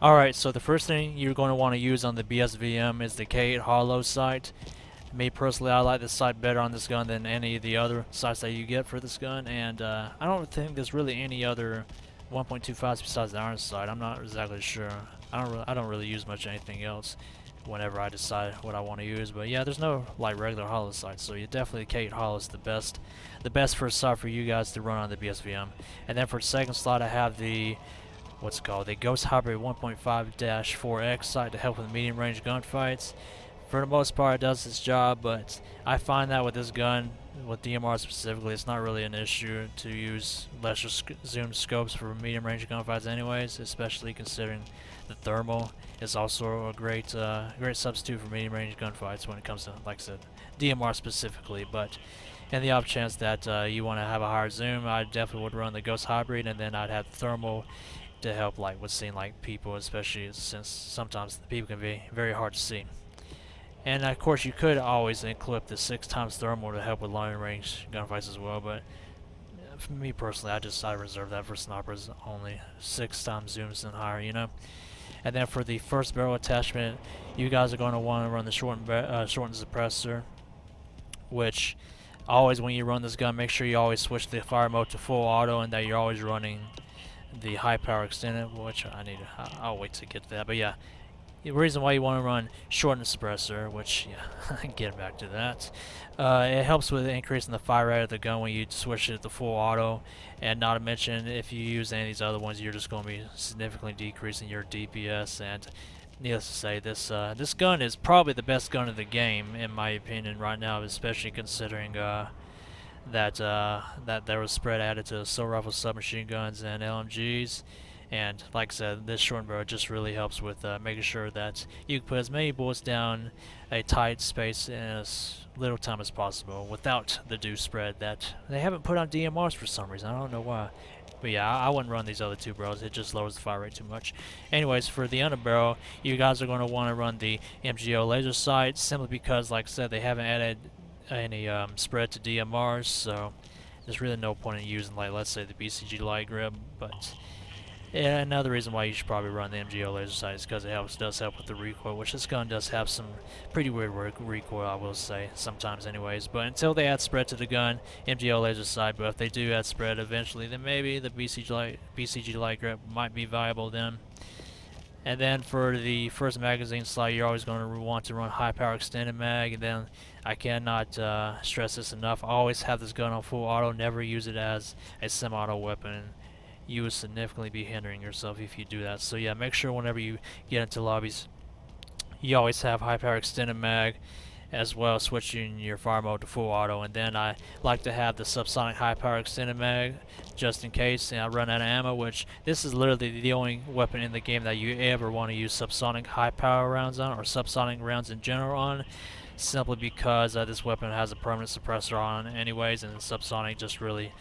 Alright, so the first thing you're going to want to use on the BSV-M is the K8 hollow sight. Me personally, I like this sight better on this gun than any of the other sights that you get for this gun, and I don't think there's really any other 1.25s besides the iron sight. I'm not exactly sure. I don't really use much anything else whenever I decide what I want to use. But yeah, there's no like regular hollow sights, so you definitely K8 hollow is the best first sight for you guys to run on the BSV-M. And then for the second slot, I have the what's it called, the Ghost Hybrid 1.5-4X sight to help with medium range gunfights. For the most part, it does its job, but I find that with this gun, with DMR specifically, it's not really an issue to use lesser zoom scopes for medium range gunfights anyways, especially considering the thermal is also a great substitute for medium range gunfights when it comes to, like I said, DMR specifically. But in the off chance that you want to have a higher zoom, I definitely would run the Ghost Hybrid, and then I'd have the thermal to help like with seeing like people, especially since sometimes the people can be very hard to see. And of course you could always equip the 6x thermal to help with long range gunfights as well, but for me personally, I reserve that for snipers only, 6x zooms and higher, you know. And then for the first barrel attachment, you guys are going to want to run the shortened suppressor, which always when you run this gun, make sure you always switch the fire mode to full auto, and that you're always running the high power extended, which I'll wait to get to that. But yeah, the reason why you want to run shortened suppressor, which yeah, getting back to that, it helps with increasing the fire rate of the gun when you switch it to full auto, and not to mention if you use any of these other ones, you're just going to be significantly decreasing your DPS. And needless to say, this gun is probably the best gun of the game in my opinion right now, especially considering that there was spread added to assault rifles, submachine guns, and LMGs. And like I said, this short barrel just really helps with making sure that you can put as many bullets down a tight space in as little time as possible without the deuce spread that they haven't put on DMRs for some reason. I don't know why. But yeah, I wouldn't run these other two barrels. It just lowers the fire rate too much. Anyways, for the underbarrel, you guys are going to want to run the MGO laser sight, simply because, like I said, they haven't added any spread to DMRs, so there's really no point in using, like, let's say the BCG light grip. But yeah, another reason why you should probably run the MGO laser sight is because it does help with the recoil, which this gun does have some pretty weird recoil, I will say, sometimes anyways. But until they add spread to the gun, MGO laser sight. But if they do add spread eventually, then maybe the BCG light grip might be viable then. And then for the first magazine slot, you're always going to want to run high power extended mag. And then I cannot stress this enough, always have this gun on full auto, never use it as a semi-auto weapon. You would significantly be hindering yourself if you do that. So yeah, make sure whenever you get into lobbies, you always have high power extended mag, as well as switching your fire mode to full auto. And then I like to have the subsonic high power extended mag just in case and I run out of ammo, which this is literally the only weapon in the game that you ever want to use subsonic high power rounds on, or subsonic rounds in general on, simply because this weapon has a permanent suppressor on anyways, and subsonic just really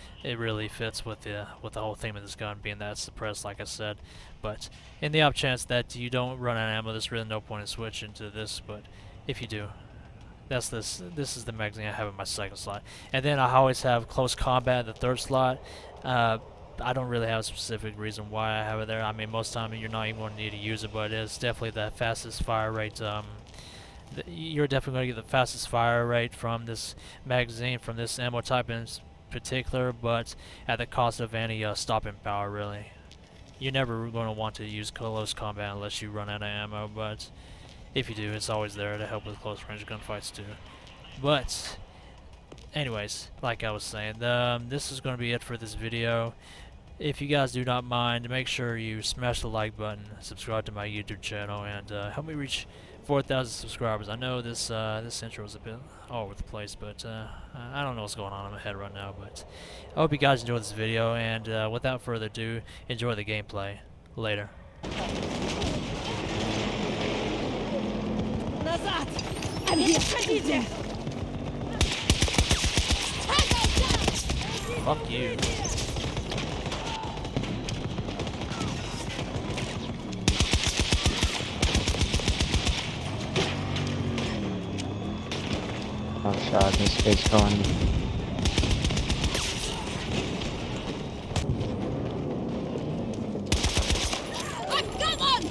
fits with the whole theme of this gun, being that it's suppressed, like I said. But in the off chance that you don't run out of ammo, there's really no point in switching to this. But if you do, this is the magazine I have in my second slot. And then I always have close combat in the third slot. I don't really have a specific reason why I have it there. I mean, most of the time you're not even going to need to use it, but it's definitely the fastest fire rate. You're definitely going to get the fastest fire rate from this magazine, from this ammo type in particular, but at the cost of any stopping power, really. You're never going to want to use close combat unless you run out of ammo, but if you do, it's always there to help with close range gunfights too. But anyways, like I was saying, this is going to be it for this video. If you guys do not mind, make sure you smash the like button, subscribe to my YouTube channel, and help me reach 4,000 subscribers. I know this intro is a bit all over the place, but I don't know what's going on in my head right now. But I hope you guys enjoyed this video, and without further ado, enjoy the gameplay. Later. Назад! Отходите! Fuck you. Oh god, this kid's going. Oh, come on!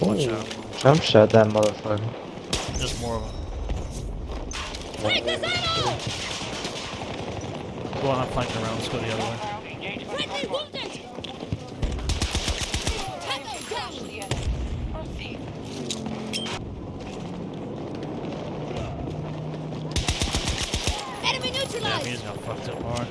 Watch Ooh, out. jump shot that motherfucker. There's more of them. Take this ammo! Go on, I'm flanking around. Let's go the other way. Friendly wounded! Tango down! Enemy Yeah, neutralized! he's got fucked up hard.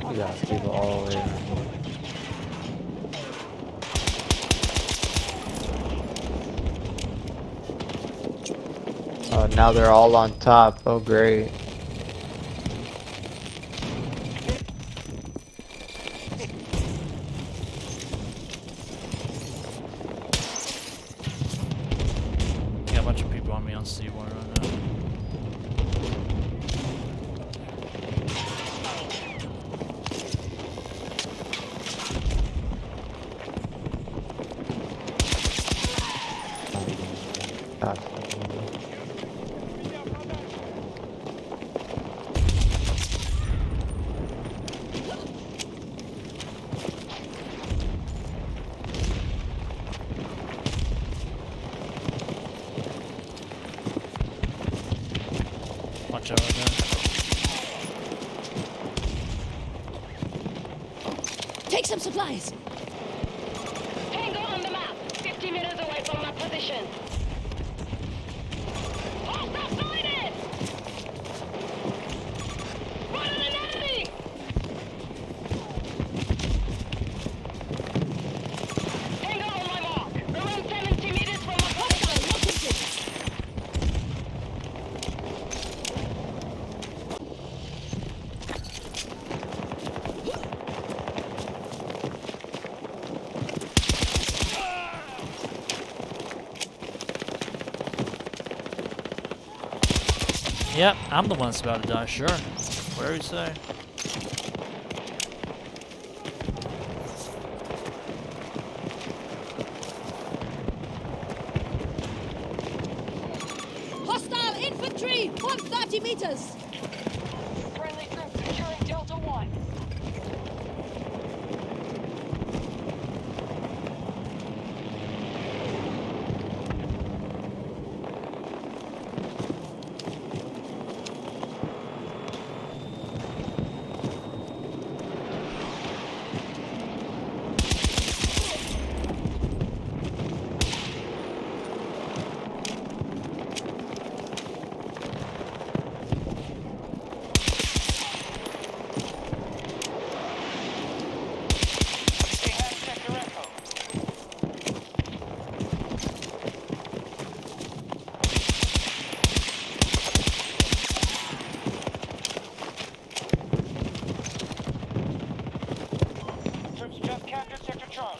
We got people all the way around. Oh, now they're all on top. Oh, great. Got a bunch of people on me on C1 right now. God. Watch out right there. Take some supplies! Tango on the map, 50 meters away from my position. Hostile sighted! Spotted an enemy! Tango on my mark, around 70 meters from my position. Located! Yep, I'm the one that's about to die, sure. Whatever you say. Hostile infantry! 130 meters! Friendly group securing Delta 1. Troops just captured Sector Charlie.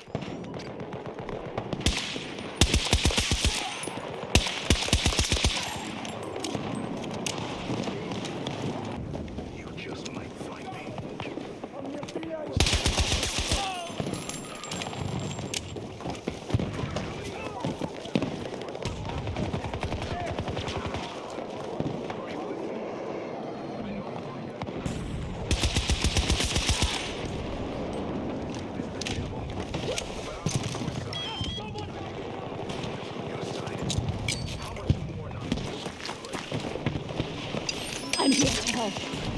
I'm here to help.